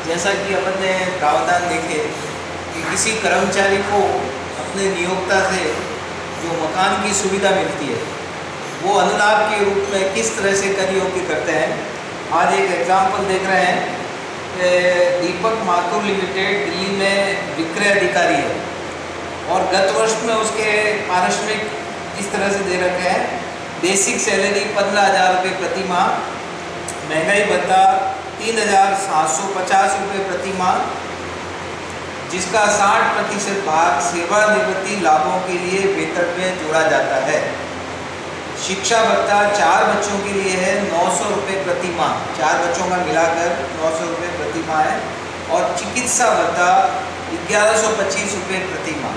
जैसा कि अपन ने प्रावधान देखे कि किसी कर्मचारी को अपने नियोक्ता से जो मकान की सुविधा मिलती है वो अनुलाभ के रूप में किस तरह से कर योग्य करते हैं। आज एक एग्जाम्पल देख रहे हैं। दीपक माथुर लिमिटेड दिल्ली में विक्रय अधिकारी है और गत वर्ष में उसके पारिश्रमिक इस तरह से दे रखे हैं। बेसिक सैलरी 15,000 रुपये प्रति माह, महंगाई भत्ता 3,750 रुपये प्रति माह, जिसका 60% भाग सेवानिवृत्ति लाभों के लिए वेतन में जोड़ा जाता है। शिक्षा भत्ता 4 बच्चों के लिए है 900 रुपये प्रति माह, 4 बच्चों का मिलाकर 900 रुपये प्रति माह है। और चिकित्सा भत्ता 1125 रुपये प्रति माह।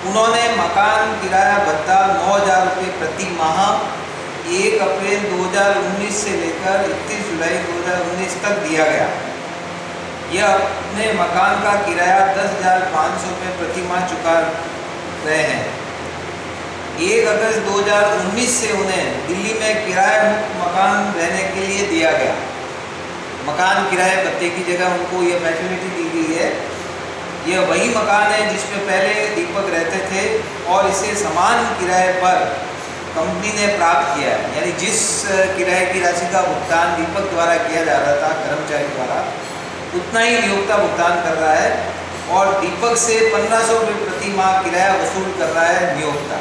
उन्होंने मकान किराया भत्ता 9,000 रुपये प्रति माह 1 अप्रैल 2019 से लेकर 31 जुलाई 2019 तक दिया गया। यह अपने मकान का किराया 10,500 रुपये प्रति माह चुका रहे हैं। 1 अगस्त 2019 से उन्हें दिल्ली में किराया मुक्त मकान रहने के लिए दिया गया। मकान किराए भत्ते की जगह उनको ये फैसिलिटी दी गई है। यह वही मकान है जिसमें पहले दीपक रहते थे और इसे समान किराए पर कंपनी ने प्राप्त किया है। यानी जिस किराए की राशि का भुगतान दीपक द्वारा किया जा रहा था कर्मचारी द्वारा, उतना ही नियोक्ता भुगतान कर रहा है और दीपक से 1,500 रुपये प्रति माह किराया वसूल कर रहा है नियोक्ता।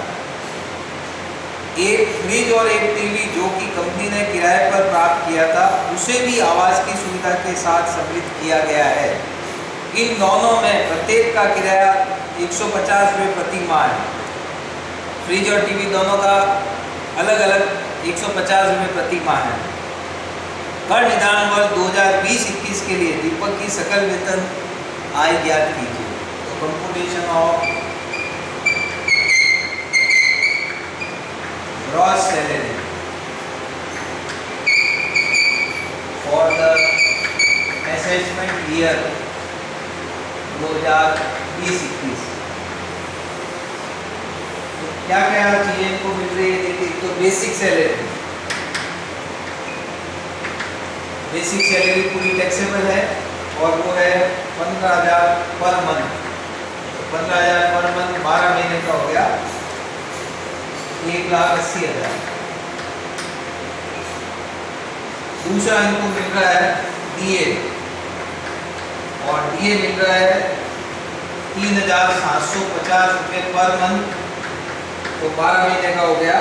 एक फ्रिज और एक टीवी जो कि कंपनी ने किराए पर प्राप्त किया था, उसे भी आवास की सुविधा के साथ सम्मिलित किया गया है। इन दोनों में प्रत्येक का किराया 150 रुपये प्रति माह है। फ्रिज और टीवी दोनों का अलग अलग 150 रुपये प्रति माह है। कर निदान वर्ष 2020-21 के लिए दीपक की सकल वेतन आय ज्ञात कीजिए। तो computation of gross salary for the assessment year 2020-21। तो क्या क्या चीज़ें इनको मिल रही है देखिए। तो बेसिक सैलरी पूरी टैक्सेबल है और वो है 15,000 पर मंथ। 15,000 पर मंथ 12 महीने का हो गया 1,80,000। दूसरा इनको मिल रहा है डीए और डीए मिल रहा है 3,750 रुपये पर मंथ। तो 12 महीने का हो गया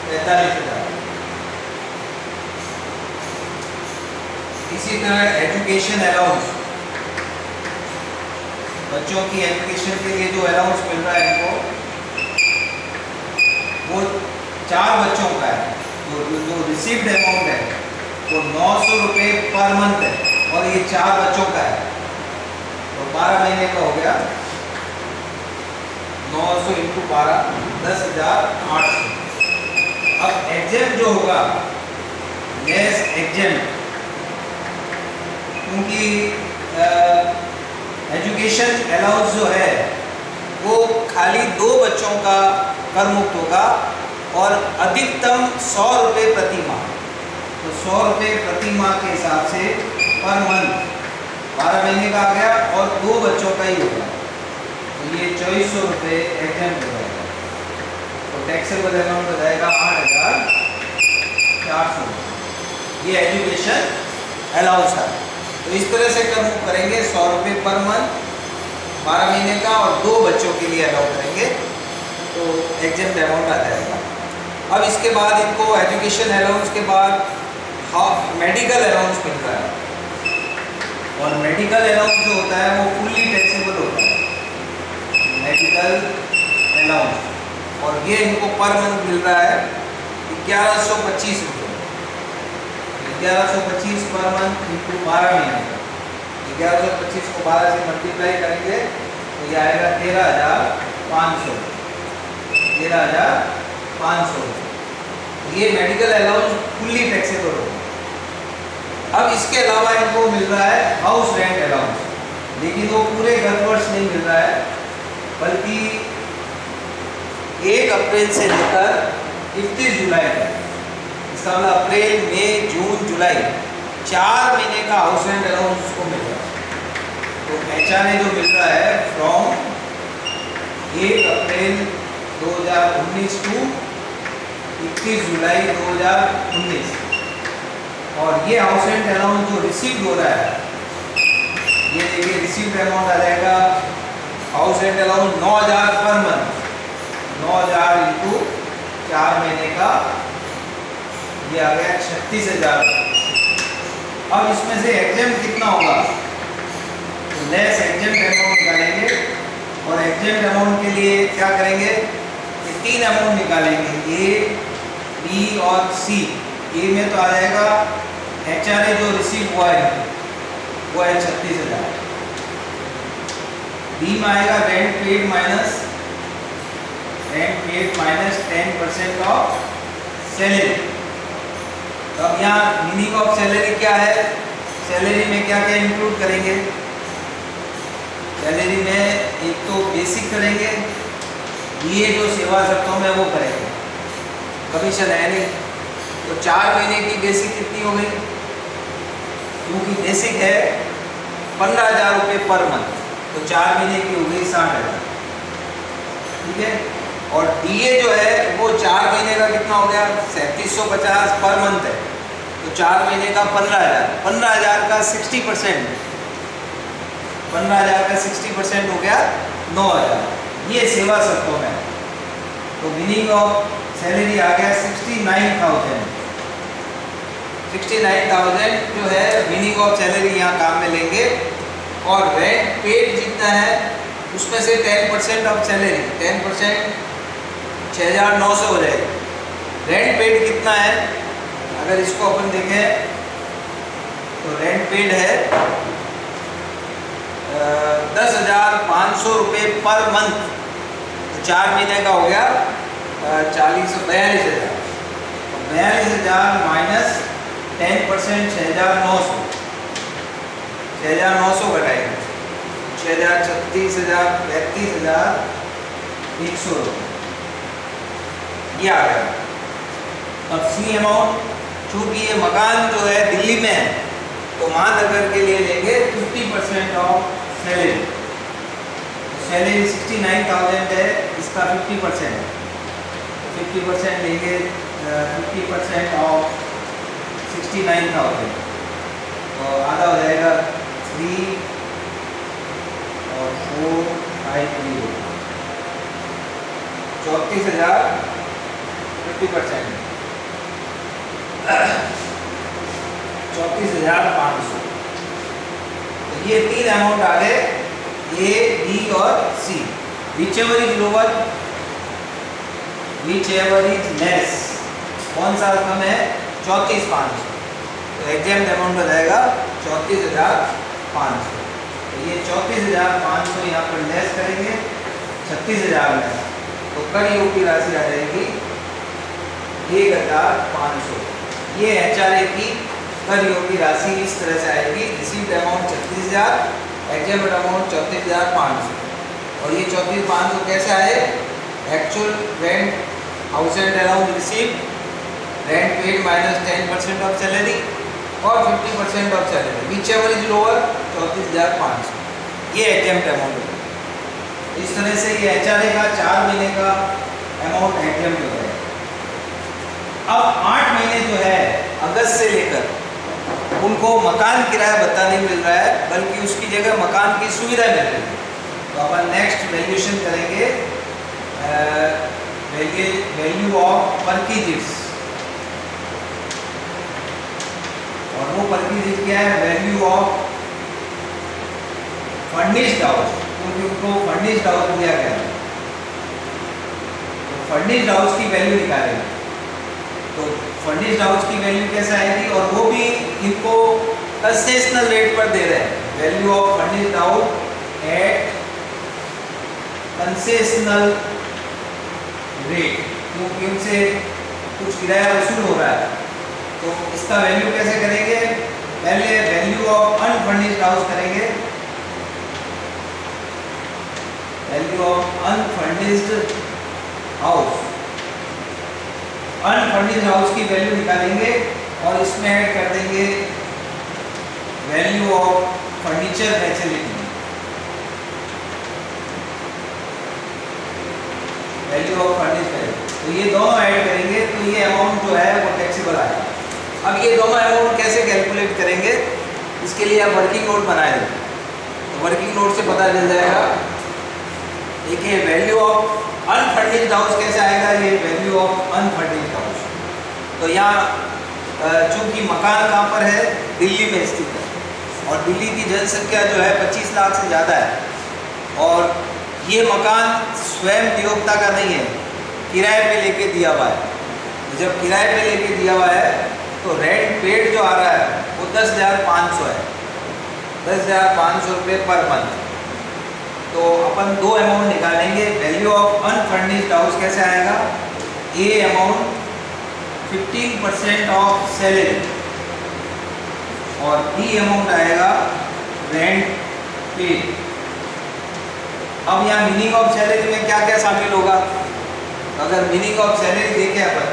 45,000। इसी तरह एजुकेशन अलाउंस, बच्चों की एजुकेशन के लिए जो अलाउंस मिल रहा है इनको, वो 4 बच्चों का है। तो जो रिसीव्ड अमाउंट है वो 900 रुपये पर मंथ है और ये 4 बच्चों का है। तो 12 महीने का हो गया 900 × 12 10,800। अब एग्जाम जो होगा लेस एग्जाम, क्योंकि एजुकेशन अलाउंस जो है वो खाली 2 बच्चों का कर मुक्त होगा और अधिकतम 100 रुपये प्रति माह। तो 100 रुपये प्रति माह के हिसाब से पर मंथ 12 महीने का आ गया और 2 बच्चों का ही होगा। तो ये 2400 रुपये एग्जाम हो जाएगा। तो टैक्सेबल अमाउंट हो जाएगा 8,400। ये एजुकेशन अलाउंस है। तो इस तरह से कर मुक्त करेंगे 100 रुपये पर मंथ 12 महीने का और 2 बच्चों के लिए अलाउ करेंगे तो एग्जाम अमाउंट आ जाएगा। अब इसके बाद इनको एजुकेशन अलाउंस के बाद मेडिकल अलाउंस मिल रहा है और मेडिकल अलाउंस जो होता है वो फुल्ली टैक्सेबल होता है। मेडिकल अलाउंस और ये इनको पर मंथ मिल रहा है 1,125 रुपये। 1,125 पर मंथ × 12 महीने का। 1,125 को 12 से मल्टीप्लाई करेंगे तो ये आएगा 13,500। 13,500। ये मेडिकल अलाउंस फुल्ली टैक्सेबल होगा। अब इसके अलावा इनको मिल रहा है हाउस रेंट अलाउंस, लेकिन वो पूरे गत वर्ष नहीं मिल रहा है बल्कि 1 अप्रैल से लेकर 31 जुलाई तक। इसका मतलब अप्रैल, मई, जून, जुलाई 4 महीने का हाउस रेंट अलाउंस उसको मिल रहा है। तो HRA जो मिल रहा है फ्रॉम 1 अप्रैल 2019 टू 21 जुलाई 2019, और ये हाउस रेंट अलाउंस जो रिसीव हो रहा है, ये देखिए रिसीव्ड अमाउंट आ जाएगा house rent allowance 9,000 per month, 9,000 into 4 महीने का, ये आ गया 36,000। अब इसमें से एग्जेम्प्ट कितना होगा, तो लेस एग्जेम्प्ट अमाउंट निकालेंगे, और एग्जेम्प्ट अमाउंट के लिए क्या करेंगे, ये 3 अमाउंट निकालेंगे, ए, बी और सी। ए में तो आ जाएगा HRA जो रिसीव हुआ है वो है 36,000। बी में आएगा rent paid minus 10% of salary. तो अब यहाँ मीनिंग ऑफ सैलरी क्या है, सैलरी में क्या क्या इंक्लूड करेंगे, सैलरी में एक तो बेसिक करेंगे, ये जो सेवा सप्ताह में वो करेंगे, कमीशन है नहीं। तो 4 महीने की बेसिक कितनी हो गई, क्योंकि बेसिक है 15,000 रुपये पर मंथ, तो 4 महीने की हो गई 60,000, ठीक है। और DA जो है वो 4 महीने का कितना हो गया, 3750 पर मंथ है, तो 4 महीने का 15,000, 15,000 का 60%, 15,000 का 60% हो गया 9,000, ये सेवा सप्ताह में। तो मीनिंग ऑफ सैलरी आ गया 69,000। 69,000 जो है मीनिंग ऑफ सैलरी यहाँ काम में लेंगे, और रेंट पेड जितना है उसमें से 10% ऑफ सैलरी, 10% 6,900 हो जाएगा। रेंट पेड कितना है, अगर इसको अपन देखें तो रेंट पेड है 10,500 रुपये पर मंथ, तो 4 महीने का हो गया 42,000। 42,000 माइनस 10% 6,900, 6,900 घटाएंगे, 6,000, 36,000, 35,000, 100 रुपये, ये आ गया। अब सी अमाउंट, चूँकि ये मकान जो है दिल्ली में है, तो महानगर के लिए लेंगे 50% ऑफ सैलरी। सैलरी 69,000 है, इसका 50% है, 50% लेंगे, 50% ऑफ 69,000, तो आधा हो जाएगा 3 और 4 5 3 34,000, 50%, 34,500। तो ये 3 अमाउंट आ गए, ए, बी और सी। whichever is lower, whichever is less, कौन सा कम है, 34,500, तो एग्जैक्ट अमाउंट हो जाएगा 34,500। तो ये 34,500 यहाँ पर लेस करेंगे 36,000 में, तो कर योग की राशि आ जाएगी 1,500। ये HRA की कर योग की राशि इस तरह से आएगी, रिसीव्ड अमाउंट 36,000, एग्जैक्ट अमाउंट 34,500। और ये 34,500 कैसे आए, actual rent house rent allowance receive, rent paid minus 10% of salary और 50% of salary, which ever is lower 34,500, ये एग्जैम्प्ट अमाउंट है। इस तरह से ये HRA का 4 महीने का अमाउंट एग्जैम्प्ट हो जाएगा। अब 8 महीने जो है अगस्त से लेकर उनको मकान किराया भत्ता नहीं मिल रहा है, बल्कि उसकी जगह मकान की सुविधा मिल रही है। तो अपन नेक्स्ट वैल्यूएशन करेंगे वैल्यू ऑफ परक्विजिट्स, और वो परक्विजिट क्या है, वैल्यू ऑफ फर्निश्ड हाउस, क्योंकि उनको फर्निश्ड हाउस दिया गया है, तो फर्निश्ड हाउस की वैल्यू निकालेंगे। तो फर्निश्ड हाउस की वैल्यू कैसे आएगी, और वो भी इनको कंसेशनल रेट पर दे रहे हैं, value of furnished house at concessional rate, क्योंकि उनसे कुछ किराया वसूल हो रहा है। तो इसका वैल्यू कैसे करेंगे, पहले वैल्यू ऑफ अनफर्निश्ड हाउस करेंगे, value of unfurnished house, unfurnished house की वैल्यू निकालेंगे और इसमें ऐड कर देंगे value of furniture facility, value of furniture, तो ये दोनों ऐड करेंगे तो ये अमाउंट जो है वो टैक्सेबल आएगा। अब ये दोनों अमाउंट कैसे कैलकुलेट करेंगे, इसके लिए आप वर्किंग नोट बनाए दें, तो वर्किंग नोट से पता चल जाएगा। देखिए वैल्यू ऑफ अनफर्निश्ड हाउस कैसे आएगा, ये वैल्यू ऑफ अनफर्निश्ड हाउस, तो यहाँ चूँकि मकान कहाँ पर है, दिल्ली में स्थित है, और दिल्ली की जनसंख्या जो है 25 लाख से ज़्यादा है, और ये मकान स्वयं नियोक्ता का नहीं है, किराए पे लेके दिया हुआ है। जब किराए पे लेके दिया हुआ है तो रेंट पेड जो आ रहा है वो 10,500 है, 10,500 रुपये पर मंथ। तो अपन दो अमाउंट निकालेंगे। वैल्यू ऑफ अनफर्निश्ड हाउस कैसे आएगा, ए अमाउंट 15% ऑफ सैलरी, और बी अमाउंट आएगा रेंट पेड। अब यहाँ मीनिंग ऑफ सैलरी में क्या क्या शामिल होगा, अगर मीनिंग ऑफ सैलरी देखें अपन,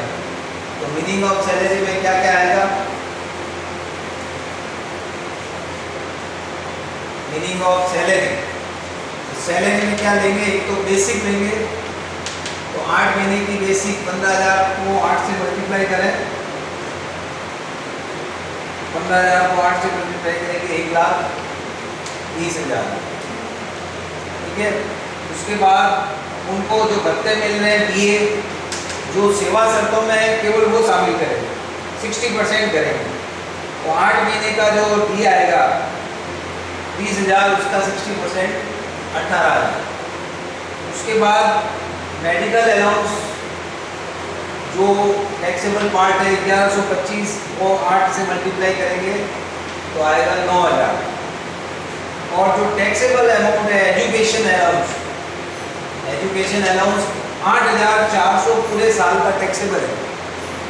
तो मीनिंग ऑफ सैलरी में क्या क्या आएगा, मीनिंग ऑफ सैलरी, सैलरी में क्या लेंगे, एक तो बेसिक लेंगे, तो 8 महीने की बेसिक 15,000 को 8 से मल्टीप्लाई करें, 15,000 को 8 से मल्टीप्लाई करेंगे 1,20,000, ठीक है। उसके बाद उनको जो भत्ते मिल रहे हैं दिए, जो सेवा शर्तों में है केवल वो शामिल करेंगे, 60% करेंगे, तो 8 महीने का जो डी आएगा 20,000, उसका 60% 18,000। उसके बाद मेडिकल अलाउंस जो टैक्सेबल पार्ट है 1125 को 8 से मल्टीप्लाई करेंगे तो आएगा 9,000। और जो टैक्सेबल अमाउंट है एजुकेशन अलाउंस, एजुकेशन अलाउंस 8,400 पूरे साल का टैक्सेबल है,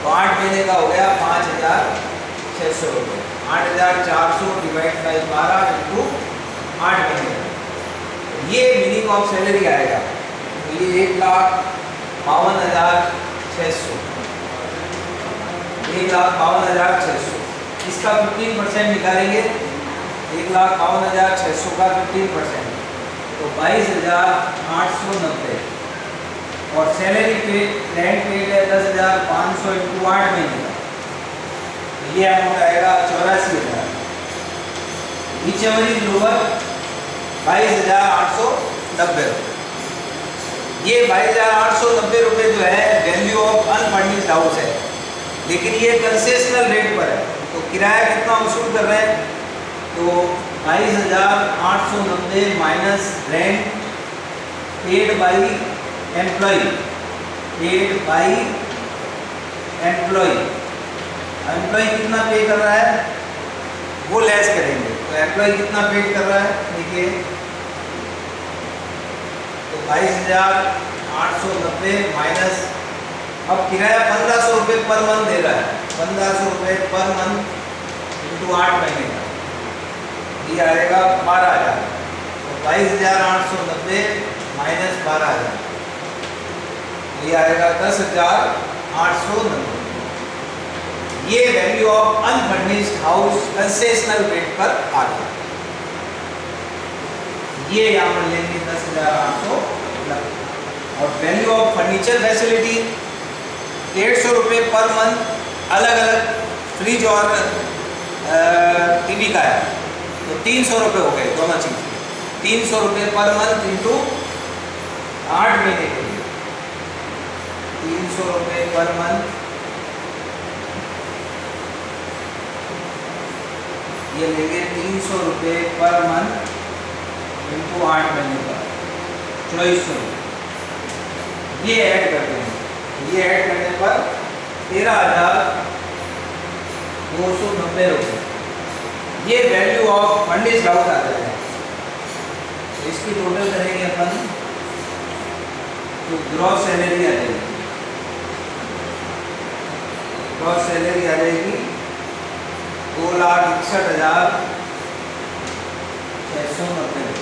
तो 8 महीने का हो गया 5,600 रुपये। 8,400 डिवाइड बाई 12 इंटू 8 महीने, ये मीनिंग ऑफ सैलरी आएगा। तो ये 1,52,600, 1,52,600, इसका 15% निकालेंगे, 1,52,600 का 15%, तो 22,890। और सैलरी पे रेंट पेड है 10,500 इंटू 8 महीने का, तो ये अमाउंट आएगा 84,000। ईच एवर इज लोअर 22,890 रुपये। ये 22,890 रुपये जो है वैल्यू ऑफ अनफर्निश्ड हाउस है, लेकिन ये कंसेशनल रेट पर है, तो किराया कितना वसूल कर रहे हैं, तो 22,890 minus rent paid by employ, paid by employ, employ कितना पे कर रहा है वो लेस करेंगे, तो एम्प्लॉय कितना पे कर रहा है देखिए, तो 22,890 माइनस, अब किराया 1,500 रुपये पर मंथ दे रहा है, 1,500 रुपये पर मंथ इंटू 8 महीने का, ये आएगा 12,000। तो 22,890 माइनस 12,000, ये आएगा 10,890। ये value of unfurnished house concessional rate पर आ गया, ये यहाँ पर लेंगे 10,890। और वैल्यू ऑफ फर्नीचर फैसिलिटी 150 रुपये पर मंथ, अलग अलग फ्रिज और टीवी का है, तो 300 रुपये हो गए दोनों चीज़, 300 रुपये पर मंथ इंटू 8 महीने के लिए, 300 रुपये पर मंथ, ये लेंगे 300 रुपये पर मंथ इंटू 8 महीने का 2400, ये ऐड करते हैं, ये ऐड करने पर 13,290 रुपये, ये वैल्यू ऑफ फर्निश्ड हाउस आ जाएगा। तो इसकी टोटल करेंगे अपन, तो ग्रॉस सैलरी आ जाएगी, ग्रॉस सैलरी आ जाएगी 2,61,690।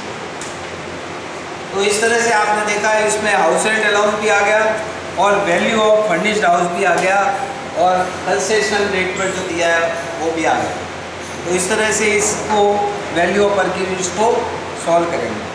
तो इस तरह से आपने देखा है, इसमें हाउस रेंट अलाउंस भी आ गया और वैल्यू ऑफ फर्निश्ड हाउस भी आ गया और कंसेशनल रेट पर जो दिया है वो भी आ गया। तो इस तरह से इसको वैल्यू ऑफ आर्ग्यूमेंट्स को सॉल्व करेंगे।